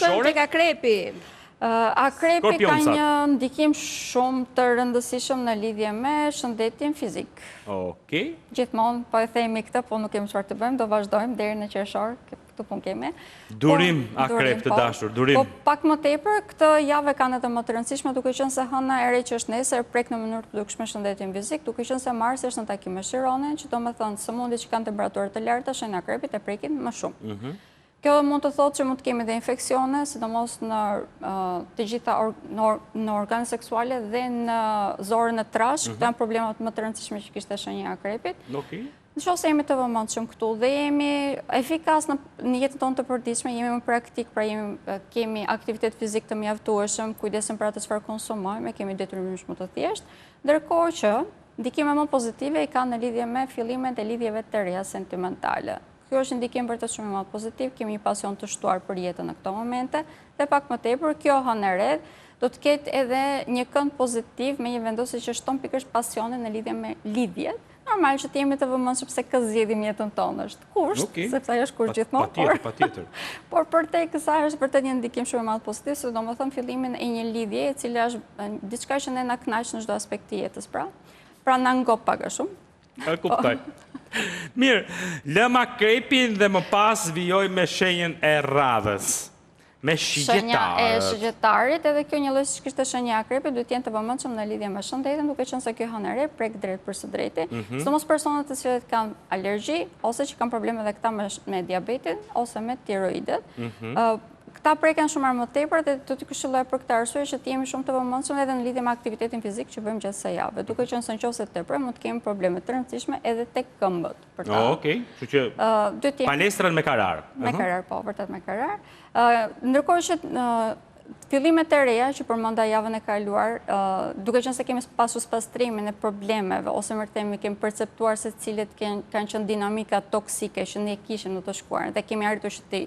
Shore? Tek akrepi. Akrepi ka një ndikim shumë të rëndësishëm në lidhje me shëndetin fizik. Okej. Gjithmonë, po e themi këtë, po nuk kemi çfarë të bëjmë, do vazhdojmë deri në qershor, këtu pun kemi. Durim akrep të dashur, durim. Po pak më tepër, këtë javë kanë edhe më të rëndësishme, duke qenë se hëna e re që është nesër prek në mënyrë të dukshme shëndetin fizik, duke qenë se Marsi është në takim me Chironin, që domethënë sëmundjet që kanë temperaturë të larta shenjë akrepit e prekin më shumë. Kjo mund të thotë që mund të kemi dhe infeksione, sidomos në të gjitha në organet seksuale dhe në zorën e trash, këto janë problemat më të rëndësishme që kishte shenja akrepit. Në qoftë se jemi të vëmendshëm këtu dhe jemi efikas në jetën tonë të përditshme, jemi më praktik, pra kemi aktivitet fizik të mjaftueshëm, kujdesim për atë çfarë konsumojmë, kemi detyrim më të thjeshtë, ndërkohë që ndikime më pozitive i kanë në lidhje me fillimet e lidhjeve të reja sentimentale. Kjo është ndikim për të shumë më pozitiv, kemi një pasion të shtuar për jetën në këto momente, dhe pak më tepër, kjo hënë e re do të ketë edhe një kënd pozitiv me një vendosje që shton pikërisht pasionin në lidhje me lidhjet. Normal që të jemi të vëmendshëm se kë zgjedhim jetën tonë është kusht, sepse ajo është kusht gjithmonë. Patjetër. Por përtej kësaj është vërtet një ndikim shumë më pozitiv, se domethënë fillimin e një lidhje e cila është diçka që ne na kënaq në çdo aspekt të jetës, pra na ngop pak a shumë. E kuptoj. Mirë, lëm akrepin dhe më pas vijoj me shenjën e radhës. Me shigjetarët. Shenja e shigjetarit, edhe kjo një lloj siç kishte shenja e akrepit, duhet të jenë të vëmendshëm në lidhje me shëndetin, duke qenë se kjo hënë e re prek drejt për së drejti. Sidomos personat të cilët kanë alergji ose që kanë probleme edhe këta me diabetin ose me tiroidet. Këta preken shumë më tepër dhe do t'i këshilloj për këtë arsye që të jemi shumë të vëmendshëm edhe në lidhje me aktivitetin fizik që bëjmë gjatë së javës, duke qenë se nëse tepër mund të kemi probleme të rëndësishme edhe tek këmbët. Okej, kështu që palestrën me karar. Me karar, po, vërtet me karar. Ndërkohë që fillimet e reja që përmenda javën e kaluar, duke qenë se kemi pasur pastrimin e problemeve ose më themi kemi perceptuar se cilet kanë qenë dinamika toksike që ne kishim në të shkuarën dhe kemi arritur që të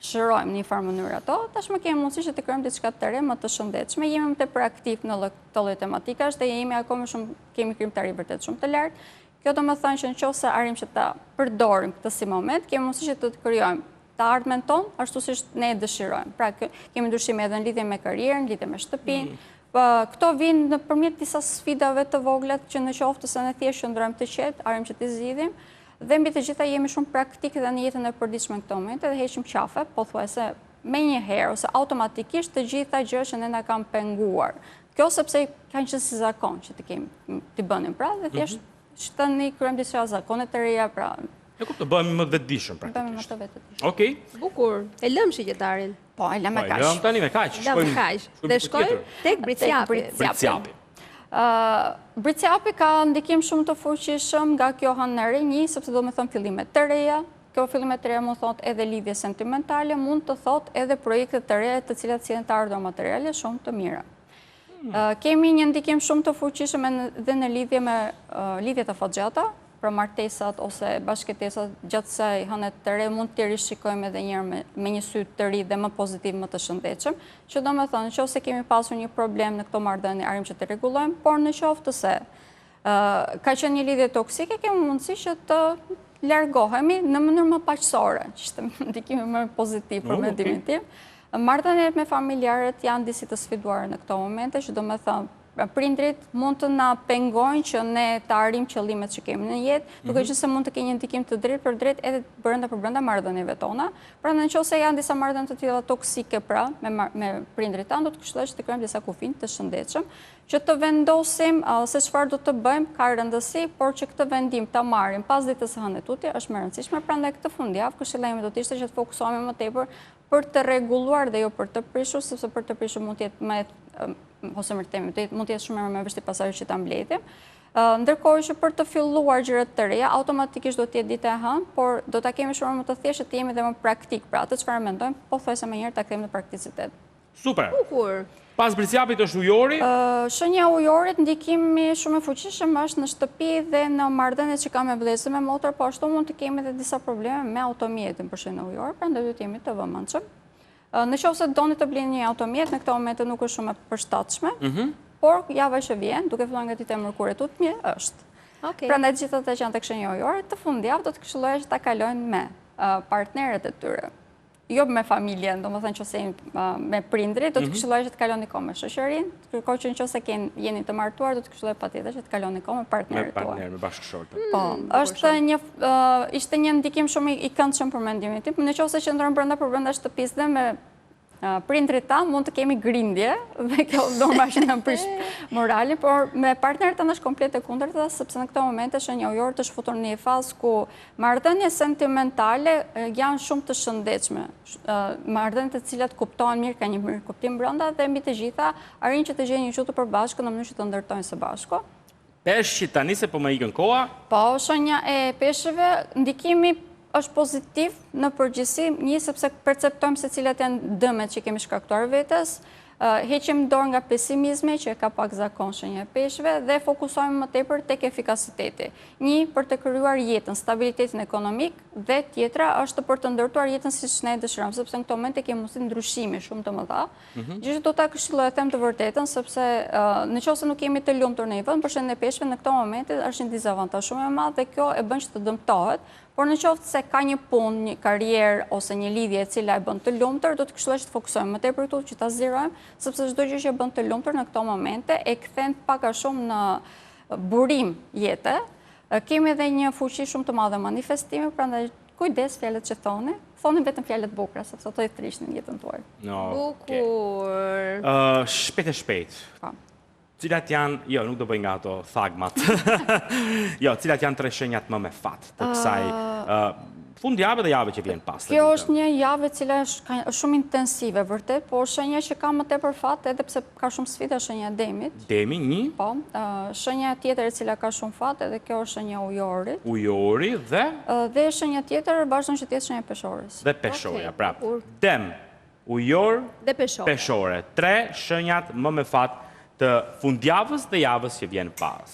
shërojmë në një farë mënyrë ato, tashmë kemi mundësi që të krijojmë diçka të re më të shëndetshme, jemi më tepër aktiv në këtë lloj tematikash dhe jemi akoma shumë kemi krijimtari vërtet shumë të lartë. Kjo do të thonë që nëse arrim që ta përdorim këtë si moment, kemi mundësi që të krijojmë të ardhmen tonë ashtu siç ne e dëshirojmë. Pra kemi ndryshime edhe në lidhje me karrierën, lidhje me shtëpinë. Këto vinë nëpërmjet disa sfidave të vogla që në qoftë se ne thjesht qëndrojmë të qetë, arrim që të zgjidhim. Dhe mbi të gjitha jemi shumë praktik dhe në jetën e përditshme në këto momente dhe heqim qafe, pothuajse me një herë ose automatikisht të gjitha gjërat që ne na kanë penguar. Kjo sepse kanë qenë si zakon që të bënim pra dhe thjesht tani kryejmë disa zakone të reja pra. E kuptoj, bëhemi më të vetëdijshëm praktikisht. Bëhemi më të vetëdijshëm. Okej. Bukur. E lëm shigjetarin. Po, e lëm me kaq. Po, lëm tani me kaq. Dhe shkojmë tek Britsjapi. Britsjapi ka ndikim shumë të fuqishëm nga kjo hënë e re, sepse do të thënë fillime të reja. Kjo fillime të reja mund të thotë edhe lidhje sentimentale, mund të thotë edhe projekte të reja të cilat sillen të ardhur materiale shumë të mira. Kemi një ndikim shumë të fuqishëm edhe në lidhje me lidhjet e fatgjata, për martesat ose bashkëtesat gjatë kësaj hëne të re mund të rishikojmë edhe një herë me një sy të ri dhe më pozitiv, më të shëndetshëm, që do të thonë nëse kemi pasur një problem në këto marrëdhënie arrim që të rregullojmë, por në qoftë se ka qenë një lidhje toksike, kemi mundësi që të largohemi në mënyrë më paqësore, që ishte ndikimi më pozitiv për mendimin tim. Marrëdhëniet me familjarët janë disi të sfiduara në këto momente, që do të thonë prindrit mund të na pengojnë që ne të arrijmë qëllimet që kemi në jetë, duke qenë se mund të kenë një ndikim të drejtë për drejtë edhe për brenda marrëdhënieve tona. Pra nëse janë disa marrëdhënie të tilla toksike pra me prindrit tanë, do të këshilloj që të krijojmë disa kufinë të shëndetshëm, që të vendosim se çfarë do të bëjmë ka rëndësi, por që këtë vendim ta marrim pas ditës së hënë tutje është më e rëndësishme. Prandaj këtë fundjavë këshillimi do të ishte që të fokusohemi më tepër për të rregulluar dhe jo për të prishur, sepse për të prishur mund të jetë më ose mund të jetë shumë më vështirë pasardhë që ta mbledhim. Ndërkohë që për të filluar gjërat të reja, automatikisht do të jetë dita e hënë, por do ta kemi shumë më të thjeshtë të jemi dhe më praktik, pra atë çfarë mendojmë, pothuajse më njëherë ta kthejmë në prakticitet. Super. Bukur. Pas Britsjapit është ujori? Shenja ujorit, ndikimi shumë i fuqishëm është në shtëpi dhe në marrëdhëniet që kam me vëllezër me motor, po ashtu mund të kemi edhe disa probleme me automjetin për shenjën ujor, prandaj duhet jemi të vëmendshëm. Në qoftë se doni të blini një automjet, në këtë moment nuk është shumë e përshtatshme, por java që vjen, duke filluar nga dita e mërkurit tutje, është. Prandaj të gjithë ata që janë tek shenja ujore, të fundjavë do të këshilloja që ta kalojnë me partnerët e tyre. jo me familjen, do më thënë që se me prindrit, do të këshilloj që të kaloni kohë me shoqërin, kërkoj që në që se jeni të martuar, do të këshilloj patjetër që të kaloni kohë me partnerit tuaj. Me partner, me bashkëshortën. Po, ishte një ndikim shumë i këndshëm për mendimin tim, në qoftë se qëndron brenda shtëpisë dhe me prindrit tanë mund të kemi grindje dhe kjo normalisht në prish moralin, por me partnerit tanë është komplet e kundërta, sepse në këto momente shenja ujore të shfutur në një fazë ku marrëdhënie sentimentale janë shumë të shëndetshme. Marrëdhënie të cilat kuptohen mirë, ka një mirë kuptim brenda dhe mbi të gjitha arrin që të gjejnë një çu të përbashkët në mënyrë që të ndërtojnë së bashku. Peshqit tani se po më ikën koha? Po, shenja e peshëve, ndikimi është pozitiv në përgjithësi, një sepse perceptojmë se cilat janë dëmet që kemi shkaktuar vetes, heqim dorë nga pesimizmi që ka pak zakon shenja e peshëve dhe fokusohemi më tepër tek efikasiteti. Një, për të krijuar jetën, stabilitetin ekonomik dhe tjetra është për të ndërtuar jetën siç ne dëshirojmë, sepse në këto momente kemi mundësi ndryshimi shumë të mëdha. Gjithashtu do ta këshilloj them të vërtetën sepse nëse nuk jemi të lumtur në një vend, për shembull në peshëve në këto momente është një dizavantazh shumë i madh dhe kjo e bën që të dëmtohet. Por në qoftë se ka një punë, një karrierë ose një lidhje e cila e bën të lumtur, do të këshilloj që të fokusojmë më tepër këtu, që ta zgjerojmë, sepse çdo gjë që e bën të lumtur në këto momente e kthen pak a shumë në burim jetë. Kemi edhe një fuqi shumë të madhe manifestimi, prandaj kujdes fjalët që thoni vetëm fjalët bukura, sepse ato i trishtin jetën tuaj. Bukur. Shpejt. Cilat janë, jo, nuk do bëj nga ato thagmat, jo, cilat janë 3 shenjat më me fat të kësaj fundjavë dhe javë që vjen pas. Kjo është një javë cila është shumë intensive, vërtet, por shenja që ka më tepër fat, edhe pse ka shumë sfida, shenja demit. Demi, një? Po, shenja tjetër e cila ka shumë fat, edhe kjo është shenja ujorit. Ujori dhe? Dhe shenja tjetër, vazhdon që tjetë shenja peshores. Dhe peshoria, prap. Dem, ujor, dhe peshore. 3 shenjat më me fat të fundjavës dhe javës që vjen pas.